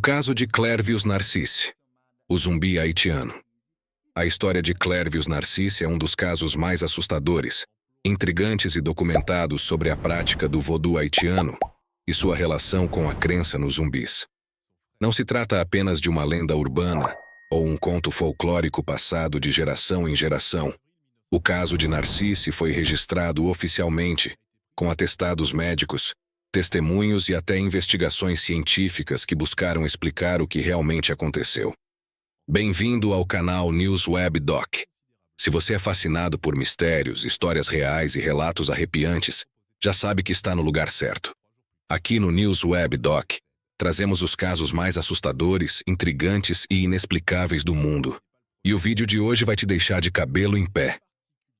caso de Clervius Narcisse, o zumbi haitiano. A história de Clervius Narcisse é um dos casos mais assustadores, intrigantes e documentados sobre a prática do vodu haitiano e sua relação com a crença nos zumbis. Não se trata apenas de uma lenda urbana ou um conto folclórico passado de geração em geração. O caso de Narcisse foi registrado oficialmente, com atestados médicos, testemunhos e até investigações científicas que buscaram explicar o que realmente aconteceu. Bem-vindo ao canal News Web Doc. Se você é fascinado por mistérios, histórias reais e relatos arrepiantes, já sabe que está no lugar certo. Aqui no News Web Doc, trazemos os casos mais assustadores, intrigantes e inexplicáveis do mundo. E o vídeo de hoje vai te deixar de cabelo em pé.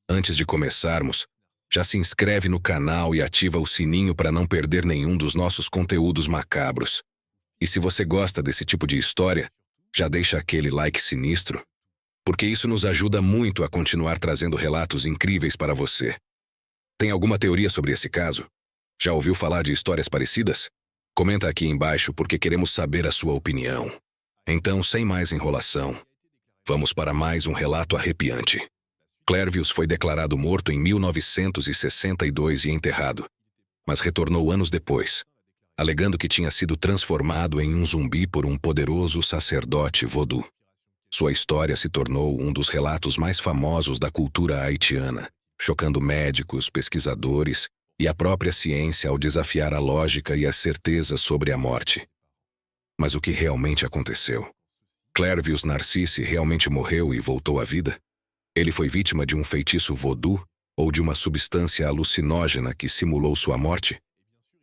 Antes de começarmos, já se inscreve no canal e ativa o sininho para não perder nenhum dos nossos conteúdos macabros. E se você gosta desse tipo de história, já deixa aquele like sinistro, porque isso nos ajuda muito a continuar trazendo relatos incríveis para você. Tem alguma teoria sobre esse caso? Já ouviu falar de histórias parecidas? Comenta aqui embaixo porque queremos saber a sua opinião. Então, sem mais enrolação, vamos para mais um relato arrepiante. Clervius foi declarado morto em 1962 e enterrado, mas retornou anos depois, alegando que tinha sido transformado em um zumbi por um poderoso sacerdote vodu. Sua história se tornou um dos relatos mais famosos da cultura haitiana, chocando médicos, pesquisadores e a própria ciência ao desafiar a lógica e as certezas sobre a morte. Mas o que realmente aconteceu? Clervius Narcisse realmente morreu e voltou à vida? Ele foi vítima de um feitiço vodu ou de uma substância alucinógena que simulou sua morte?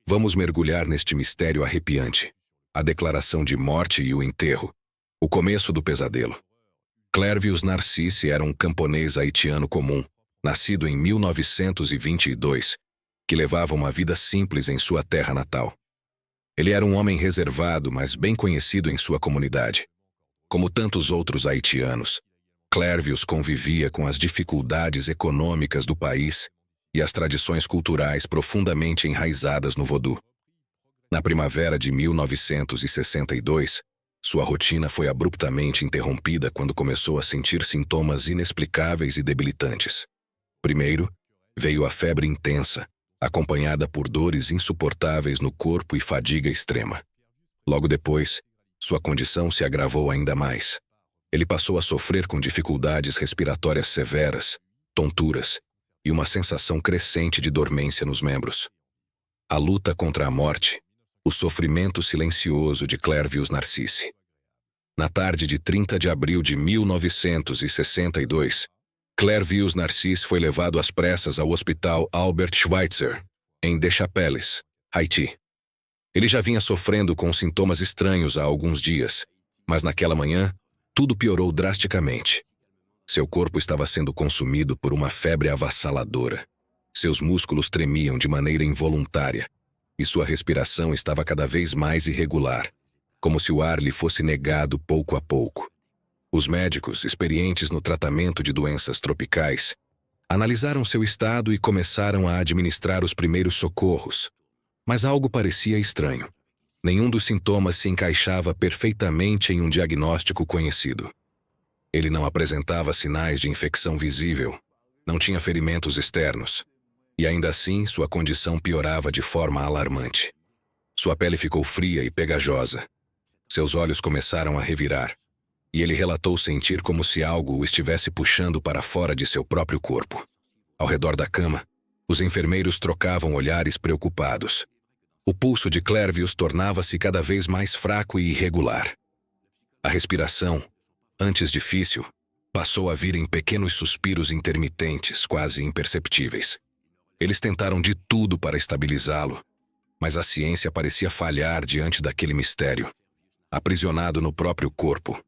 Vamos mergulhar neste mistério arrepiante. A declaração de morte e o enterro. O começo do pesadelo. Clervius Narcisse era um camponês haitiano comum, nascido em 1922, que levava uma vida simples em sua terra natal. Ele era um homem reservado, mas bem conhecido em sua comunidade. Como tantos outros haitianos, Clervius convivia com as dificuldades econômicas do país e as tradições culturais profundamente enraizadas no vodu. Na primavera de 1962, sua rotina foi abruptamente interrompida quando começou a sentir sintomas inexplicáveis e debilitantes. Primeiro, veio a febre intensa, acompanhada por dores insuportáveis no corpo e fadiga extrema. Logo depois, sua condição se agravou ainda mais. Ele passou a sofrer com dificuldades respiratórias severas, tonturas e uma sensação crescente de dormência nos membros. A luta contra a morte, o sofrimento silencioso de Clervius Narcisse. Na tarde de 30 de abril de 1962, Clervius Narcisse foi levado às pressas ao Hospital Albert Schweitzer, em Deschapelles, Haiti. Ele já vinha sofrendo com sintomas estranhos há alguns dias, mas naquela manhã, tudo piorou drasticamente. Seu corpo estava sendo consumido por uma febre avassaladora. Seus músculos tremiam de maneira involuntária, e sua respiração estava cada vez mais irregular, como se o ar lhe fosse negado pouco a pouco. Os médicos, experientes no tratamento de doenças tropicais, analisaram seu estado e começaram a administrar os primeiros socorros. Mas algo parecia estranho. Nenhum dos sintomas se encaixava perfeitamente em um diagnóstico conhecido. Ele não apresentava sinais de infecção visível, não tinha ferimentos externos, e ainda assim sua condição piorava de forma alarmante. Sua pele ficou fria e pegajosa. Seus olhos começaram a revirar, e ele relatou sentir como se algo o estivesse puxando para fora de seu próprio corpo. Ao redor da cama, os enfermeiros trocavam olhares preocupados. O pulso de Clervius tornava-se cada vez mais fraco e irregular. A respiração, antes difícil, passou a vir em pequenos suspiros intermitentes, quase imperceptíveis. Eles tentaram de tudo para estabilizá-lo, mas a ciência parecia falhar diante daquele mistério. Aprisionado no próprio corpo,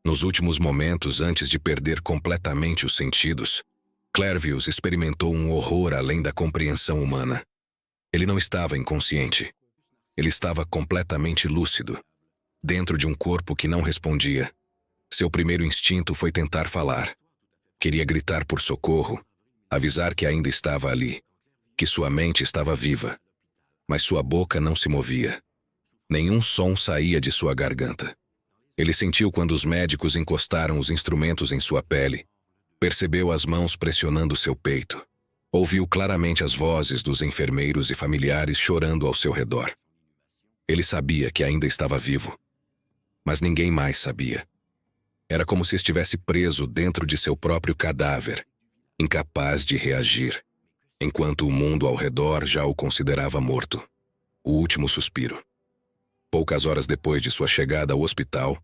nos últimos momentos antes de perder completamente os sentidos, Clervius experimentou um horror além da compreensão humana. Ele não estava inconsciente. Ele estava completamente lúcido, dentro de um corpo que não respondia. Seu primeiro instinto foi tentar falar. Queria gritar por socorro, avisar que ainda estava ali, que sua mente estava viva. Mas sua boca não se movia. Nenhum som saía de sua garganta. Ele sentiu quando os médicos encostaram os instrumentos em sua pele. Percebeu as mãos pressionando seu peito. Ouviu claramente as vozes dos enfermeiros e familiares chorando ao seu redor. Ele sabia que ainda estava vivo. Mas ninguém mais sabia. Era como se estivesse preso dentro de seu próprio cadáver, incapaz de reagir, enquanto o mundo ao redor já o considerava morto. O último suspiro. Poucas horas depois de sua chegada ao hospital,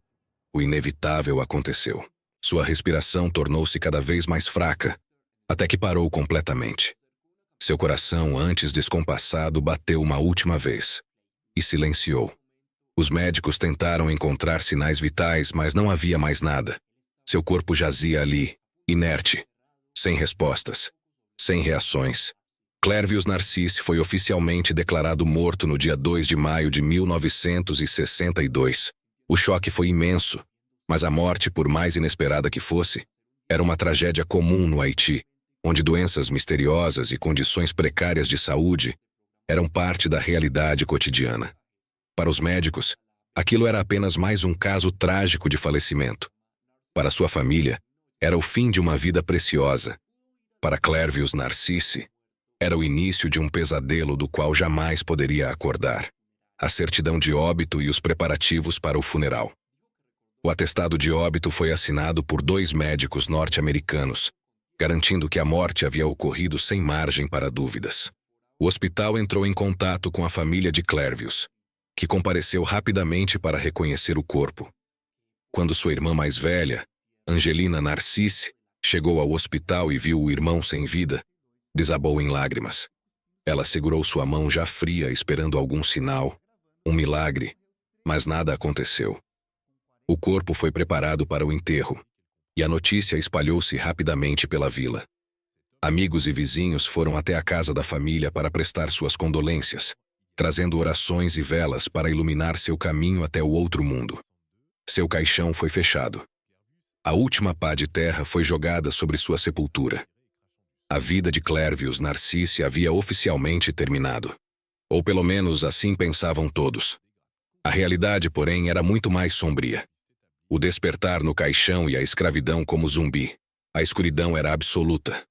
o inevitável aconteceu. Sua respiração tornou-se cada vez mais fraca, até que parou completamente. Seu coração, antes descompassado, bateu uma última vez e silenciou. Os médicos tentaram encontrar sinais vitais, mas não havia mais nada. Seu corpo jazia ali, inerte, sem respostas, sem reações. Clervius Narcisse foi oficialmente declarado morto no dia 2 de maio de 1962. O choque foi imenso, mas a morte, por mais inesperada que fosse, era uma tragédia comum no Haiti, onde doenças misteriosas e condições precárias de saúde eram parte da realidade cotidiana. Para os médicos, aquilo era apenas mais um caso trágico de falecimento. Para sua família, era o fim de uma vida preciosa. Para Clervius Narcisse, era o início de um pesadelo do qual jamais poderia acordar. A certidão de óbito e os preparativos para o funeral. O atestado de óbito foi assinado por 2 médicos norte-americanos, garantindo que a morte havia ocorrido sem margem para dúvidas. O hospital entrou em contato com a família de Clervius, que compareceu rapidamente para reconhecer o corpo. Quando sua irmã mais velha, Angelina Narcisse, chegou ao hospital e viu o irmão sem vida, desabou em lágrimas. Ela segurou sua mão já fria, esperando algum sinal, um milagre, mas nada aconteceu. O corpo foi preparado para o enterro, e a notícia espalhou-se rapidamente pela vila. Amigos e vizinhos foram até a casa da família para prestar suas condolências, trazendo orações e velas para iluminar seu caminho até o outro mundo. Seu caixão foi fechado. A última pá de terra foi jogada sobre sua sepultura. A vida de Clervius Narcisse havia oficialmente terminado. Ou pelo menos assim pensavam todos. A realidade, porém, era muito mais sombria. O despertar no caixão e a escravidão como zumbi. A escuridão era absoluta.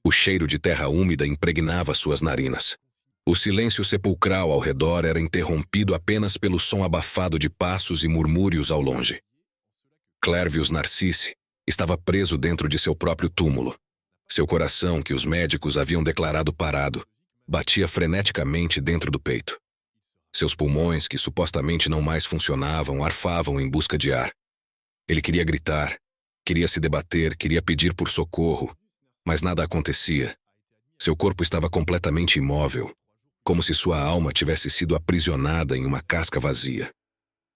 O cheiro de terra úmida impregnava suas narinas. O silêncio sepulcral ao redor era interrompido apenas pelo som abafado de passos e murmúrios ao longe. Clervius Narcisse estava preso dentro de seu próprio túmulo. Seu coração, que os médicos haviam declarado parado, batia freneticamente dentro do peito. Seus pulmões, que supostamente não mais funcionavam, arfavam em busca de ar. Ele queria gritar, queria se debater, queria pedir por socorro, mas nada acontecia. Seu corpo estava completamente imóvel, como se sua alma tivesse sido aprisionada em uma casca vazia.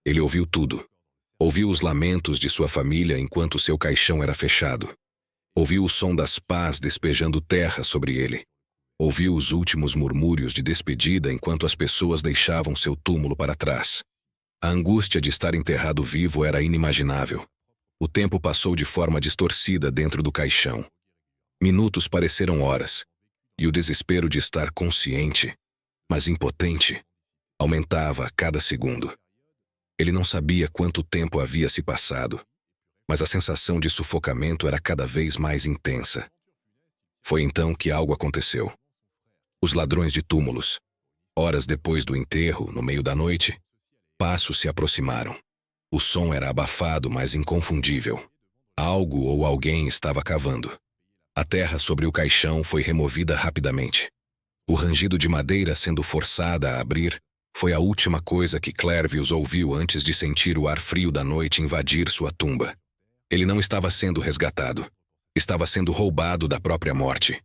Ele ouviu tudo. Ouviu os lamentos de sua família enquanto seu caixão era fechado. Ouviu o som das pás despejando terra sobre ele. Ouviu os últimos murmúrios de despedida enquanto as pessoas deixavam seu túmulo para trás. A angústia de estar enterrado vivo era inimaginável. O tempo passou de forma distorcida dentro do caixão. Minutos pareceram horas, e o desespero de estar consciente, mas impotente, aumentava a cada segundo. Ele não sabia quanto tempo havia se passado, mas a sensação de sufocamento era cada vez mais intensa. Foi então que algo aconteceu. Os ladrões de túmulos, horas depois do enterro, no meio da noite, passos se aproximaram. O som era abafado, mas inconfundível. Algo ou alguém estava cavando. A terra sobre o caixão foi removida rapidamente. O rangido de madeira sendo forçada a abrir foi a última coisa que Clervius ouviu antes de sentir o ar frio da noite invadir sua tumba. Ele não estava sendo resgatado. Estava sendo roubado da própria morte.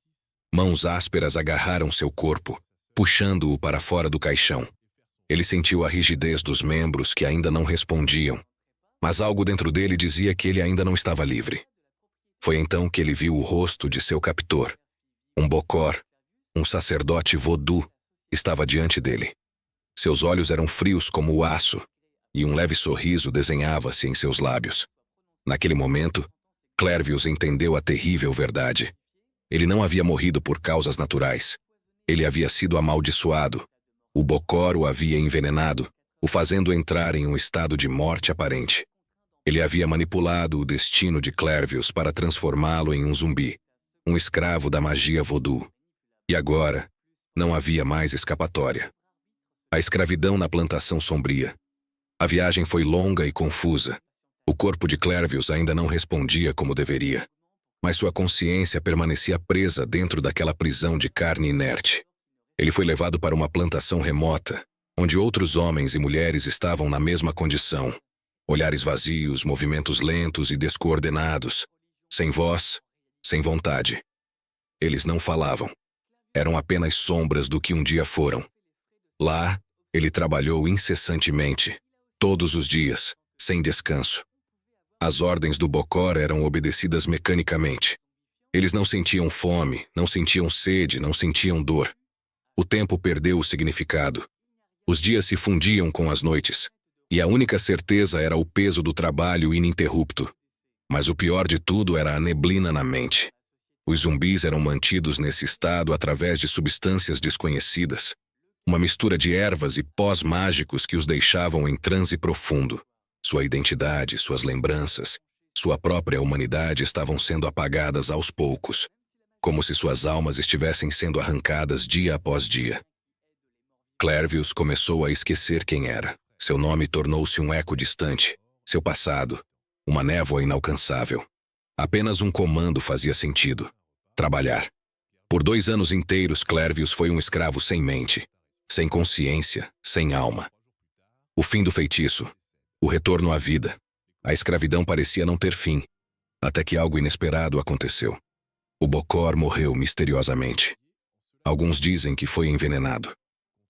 Mãos ásperas agarraram seu corpo, puxando-o para fora do caixão. Ele sentiu a rigidez dos membros que ainda não respondiam, mas algo dentro dele dizia que ele ainda não estava livre. Foi então que ele viu o rosto de seu captor. Um bocor, um sacerdote vodú, estava diante dele. Seus olhos eram frios como o aço, e um leve sorriso desenhava-se em seus lábios. Naquele momento, Clervius entendeu a terrível verdade. Ele não havia morrido por causas naturais. Ele havia sido amaldiçoado. O bocor o havia envenenado, o fazendo entrar em um estado de morte aparente. Ele havia manipulado o destino de Clairvius para transformá-lo em um zumbi, um escravo da magia voodoo. E agora, não havia mais escapatória. A escravidão na plantação sombria. A viagem foi longa e confusa. O corpo de Clairvius ainda não respondia como deveria, mas sua consciência permanecia presa dentro daquela prisão de carne inerte. Ele foi levado para uma plantação remota, onde outros homens e mulheres estavam na mesma condição. Olhares vazios, movimentos lentos e descoordenados, sem voz, sem vontade. Eles não falavam. Eram apenas sombras do que um dia foram. Lá, ele trabalhou incessantemente, todos os dias, sem descanso. As ordens do Bokor eram obedecidas mecanicamente. Eles não sentiam fome, não sentiam sede, não sentiam dor. O tempo perdeu o significado. Os dias se fundiam com as noites, e a única certeza era o peso do trabalho ininterrupto. Mas o pior de tudo era a neblina na mente. Os zumbis eram mantidos nesse estado através de substâncias desconhecidas, uma mistura de ervas e pós mágicos que os deixavam em transe profundo. Sua identidade, suas lembranças, sua própria humanidade estavam sendo apagadas aos poucos, como se suas almas estivessem sendo arrancadas dia após dia. Clairvius começou a esquecer quem era. Seu nome tornou-se um eco distante, seu passado, uma névoa inalcançável. Apenas um comando fazia sentido: trabalhar. Por 2 anos inteiros, Clairvius foi um escravo sem mente, sem consciência, sem alma. O fim do feitiço, o retorno à vida. A escravidão parecia não ter fim, até que algo inesperado aconteceu. O Bokor morreu misteriosamente. Alguns dizem que foi envenenado,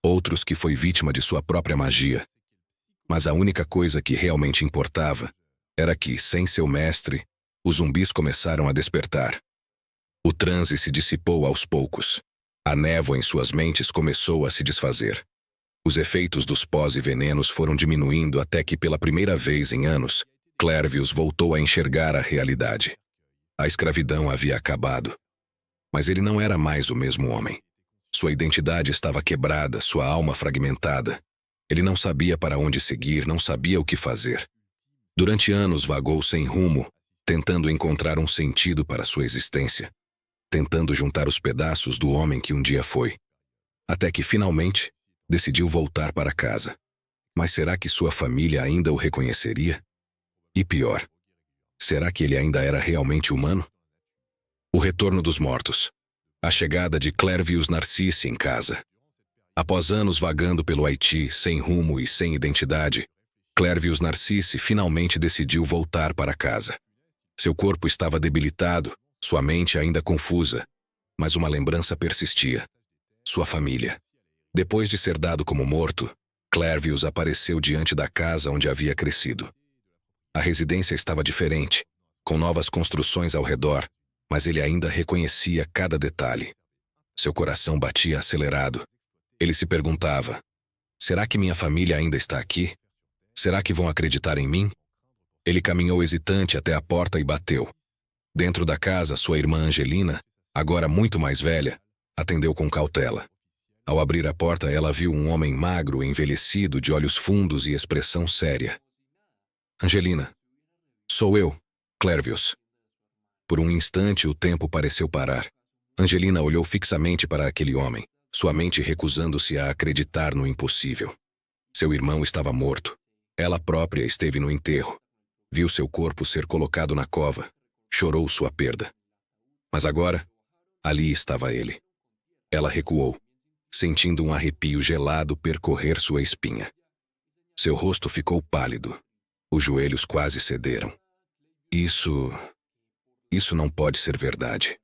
outros que foi vítima de sua própria magia. Mas a única coisa que realmente importava era que, sem seu mestre, os zumbis começaram a despertar. O transe se dissipou aos poucos. A névoa em suas mentes começou a se desfazer. Os efeitos dos pós e venenos foram diminuindo até que, pela primeira vez em anos, Clairvius voltou a enxergar a realidade. A escravidão havia acabado. Mas ele não era mais o mesmo homem. Sua identidade estava quebrada, sua alma fragmentada. Ele não sabia para onde seguir, não sabia o que fazer. Durante anos vagou sem rumo, tentando encontrar um sentido para sua existência, tentando juntar os pedaços do homem que um dia foi. Até que, finalmente, decidiu voltar para casa. Mas será que sua família ainda o reconheceria? E pior, será que ele ainda era realmente humano? O retorno dos mortos. A chegada de Clairvius Narcisse em casa. Após anos vagando pelo Haiti, sem rumo e sem identidade, Clairvius Narcisse finalmente decidiu voltar para casa. Seu corpo estava debilitado, sua mente ainda confusa, mas uma lembrança persistia. Sua família. Depois de ser dado como morto, Clairvius apareceu diante da casa onde havia crescido. A residência estava diferente, com novas construções ao redor, mas ele ainda reconhecia cada detalhe. Seu coração batia acelerado. Ele se perguntava: será que minha família ainda está aqui? Será que vão acreditar em mim? Ele caminhou hesitante até a porta e bateu. Dentro da casa, sua irmã Angelina, agora muito mais velha, atendeu com cautela. Ao abrir a porta, ela viu um homem magro, envelhecido, de olhos fundos e expressão séria. Angelina. Sou eu, Clairvius. Por um instante, o tempo pareceu parar. Angelina olhou fixamente para aquele homem, sua mente recusando-se a acreditar no impossível. Seu irmão estava morto. Ela própria esteve no enterro. Viu seu corpo ser colocado na cova. Chorou sua perda. Mas agora, ali estava ele. Ela recuou, sentindo um arrepio gelado percorrer sua espinha. Seu rosto ficou pálido. Os joelhos quase cederam. Isso não pode ser verdade,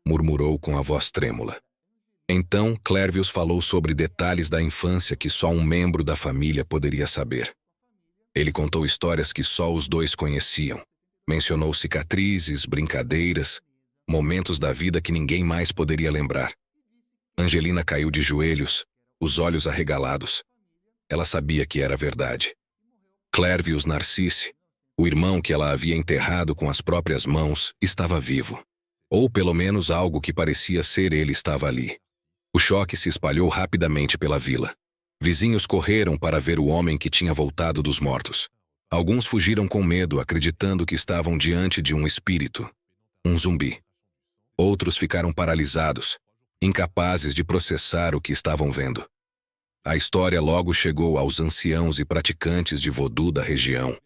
murmurou com a voz trêmula. Então, Clairvius falou sobre detalhes da infância que só um membro da família poderia saber. Ele contou histórias que só os dois conheciam. Mencionou cicatrizes, brincadeiras, momentos da vida que ninguém mais poderia lembrar. Angelina caiu de joelhos, os olhos arregalados. Ela sabia que era verdade. Clairvius Narcisse, o irmão que ela havia enterrado com as próprias mãos, estava vivo. Ou pelo menos algo que parecia ser ele estava ali. O choque se espalhou rapidamente pela vila. Vizinhos correram para ver o homem que tinha voltado dos mortos. Alguns fugiram com medo, acreditando que estavam diante de um espírito, um zumbi. Outros ficaram paralisados, incapazes de processar o que estavam vendo. A história logo chegou aos anciãos e praticantes de vodú da região,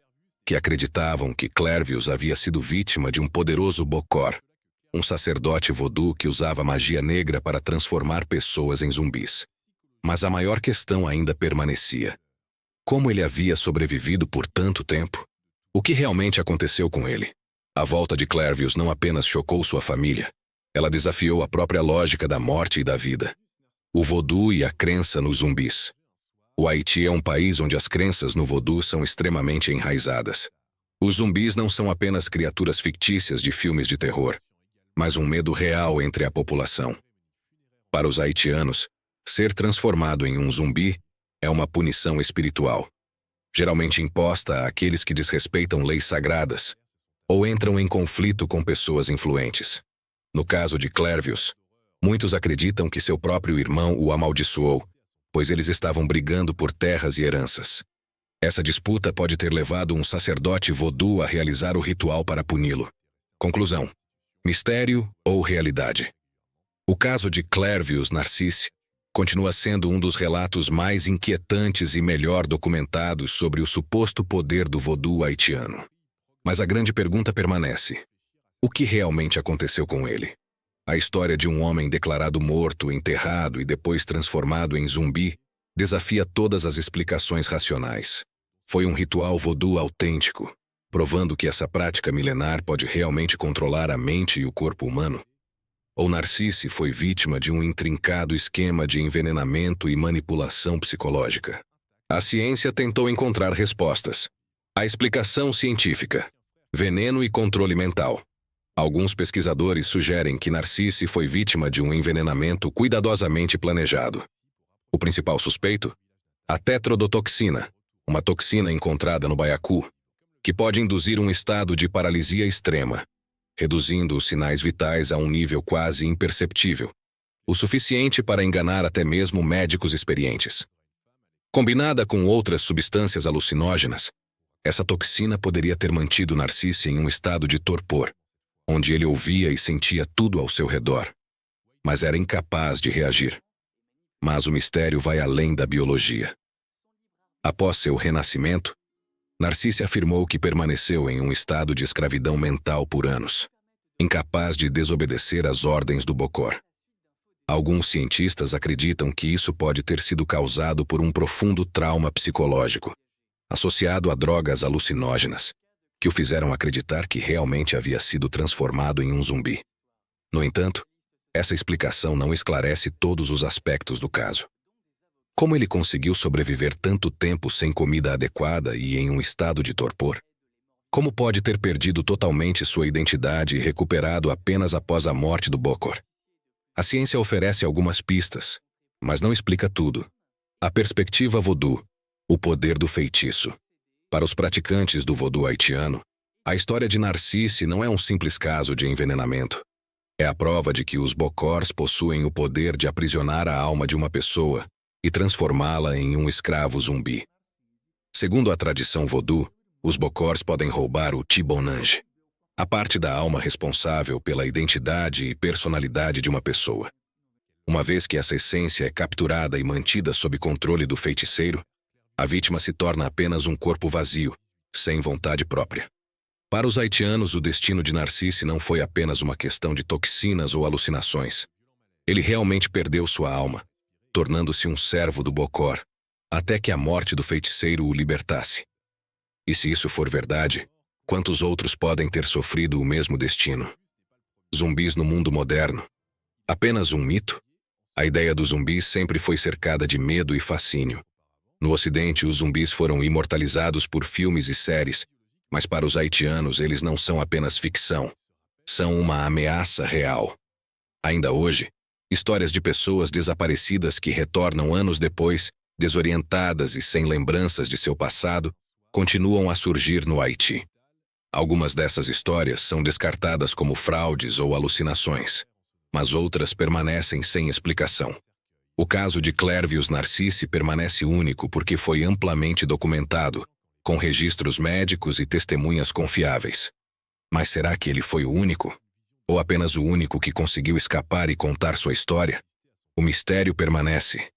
que acreditavam que Clervius havia sido vítima de um poderoso bokor, um sacerdote vodú que usava magia negra para transformar pessoas em zumbis. Mas a maior questão ainda permanecia. Como ele havia sobrevivido por tanto tempo? O que realmente aconteceu com ele? A volta de Clervius não apenas chocou sua família, ela desafiou a própria lógica da morte e da vida. O vodú e a crença nos zumbis. O Haiti é um país onde as crenças no vodú são extremamente enraizadas. Os zumbis não são apenas criaturas fictícias de filmes de terror, mas um medo real entre a população. Para os haitianos, ser transformado em um zumbi é uma punição espiritual, geralmente imposta àqueles que desrespeitam leis sagradas ou entram em conflito com pessoas influentes. No caso de Clervius, muitos acreditam que seu próprio irmão o amaldiçoou, pois eles estavam brigando por terras e heranças. Essa disputa pode ter levado um sacerdote vodú a realizar o ritual para puni-lo. Conclusão: mistério ou realidade? O caso de Clervius Narcisse continua sendo um dos relatos mais inquietantes e melhor documentados sobre o suposto poder do vodú haitiano. Mas a grande pergunta permanece: o que realmente aconteceu com ele? A história de um homem declarado morto, enterrado e depois transformado em zumbi desafia todas as explicações racionais. Foi um ritual vodú autêntico, provando que essa prática milenar pode realmente controlar a mente e o corpo humano? Ou Narcisse foi vítima de um intrincado esquema de envenenamento e manipulação psicológica? A ciência tentou encontrar respostas. A explicação científica: veneno e controle mental. Alguns pesquisadores sugerem que Narcisse foi vítima de um envenenamento cuidadosamente planejado. O principal suspeito? A tetrodotoxina, uma toxina encontrada no baiacu, que pode induzir um estado de paralisia extrema, reduzindo os sinais vitais a um nível quase imperceptível, o suficiente para enganar até mesmo médicos experientes. Combinada com outras substâncias alucinógenas, essa toxina poderia ter mantido Narcisse em um estado de torpor, onde ele ouvia e sentia tudo ao seu redor, mas era incapaz de reagir. Mas o mistério vai além da biologia. Após seu renascimento, Narcisse afirmou que permaneceu em um estado de escravidão mental por anos, incapaz de desobedecer às ordens do bokor. Alguns cientistas acreditam que isso pode ter sido causado por um profundo trauma psicológico, associado a drogas alucinógenas, que o fizeram acreditar que realmente havia sido transformado em um zumbi. No entanto, essa explicação não esclarece todos os aspectos do caso. Como ele conseguiu sobreviver tanto tempo sem comida adequada e em um estado de torpor? Como pode ter perdido totalmente sua identidade e recuperado apenas após a morte do bokor? A ciência oferece algumas pistas, mas não explica tudo. A perspectiva vodú, o poder do feitiço. Para os praticantes do vodú haitiano, a história de Narcisse não é um simples caso de envenenamento. É a prova de que os bokors possuem o poder de aprisionar a alma de uma pessoa e transformá-la em um escravo zumbi. Segundo a tradição vodú, os bokors podem roubar o tibonange, a parte da alma responsável pela identidade e personalidade de uma pessoa. Uma vez que essa essência é capturada e mantida sob controle do feiticeiro, a vítima se torna apenas um corpo vazio, sem vontade própria. Para os haitianos, o destino de Narcisse não foi apenas uma questão de toxinas ou alucinações. Ele realmente perdeu sua alma, tornando-se um servo do bokor, até que a morte do feiticeiro o libertasse. E se isso for verdade, quantos outros podem ter sofrido o mesmo destino? Zumbis no mundo moderno. Apenas um mito? A ideia dos zumbis sempre foi cercada de medo e fascínio. No Ocidente, os zumbis foram imortalizados por filmes e séries, mas para os haitianos eles não são apenas ficção. São uma ameaça real. Ainda hoje, histórias de pessoas desaparecidas que retornam anos depois, desorientadas e sem lembranças de seu passado, continuam a surgir no Haiti. Algumas dessas histórias são descartadas como fraudes ou alucinações, mas outras permanecem sem explicação. O caso de Clervius Narcisse permanece único porque foi amplamente documentado, com registros médicos e testemunhas confiáveis. Mas será que ele foi o único? Ou apenas o único que conseguiu escapar e contar sua história? O mistério permanece.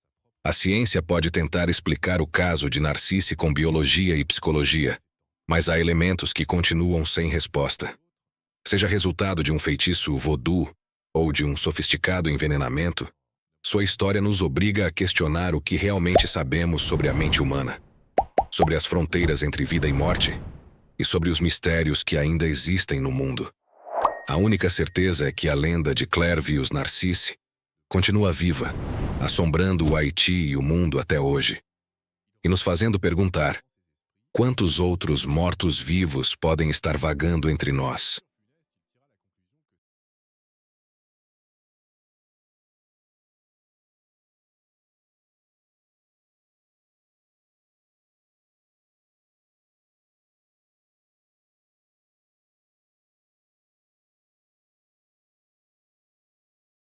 A ciência pode tentar explicar o caso de Narcisse com biologia e psicologia, mas há elementos que continuam sem resposta. Seja resultado de um feitiço voodoo ou de um sofisticado envenenamento, sua história nos obriga a questionar o que realmente sabemos sobre a mente humana, sobre as fronteiras entre vida e morte e sobre os mistérios que ainda existem no mundo. A única certeza é que a lenda de Clervius Narcisse continua viva, assombrando o Haiti e o mundo até hoje, e nos fazendo perguntar: quantos outros mortos-vivos podem estar vagando entre nós?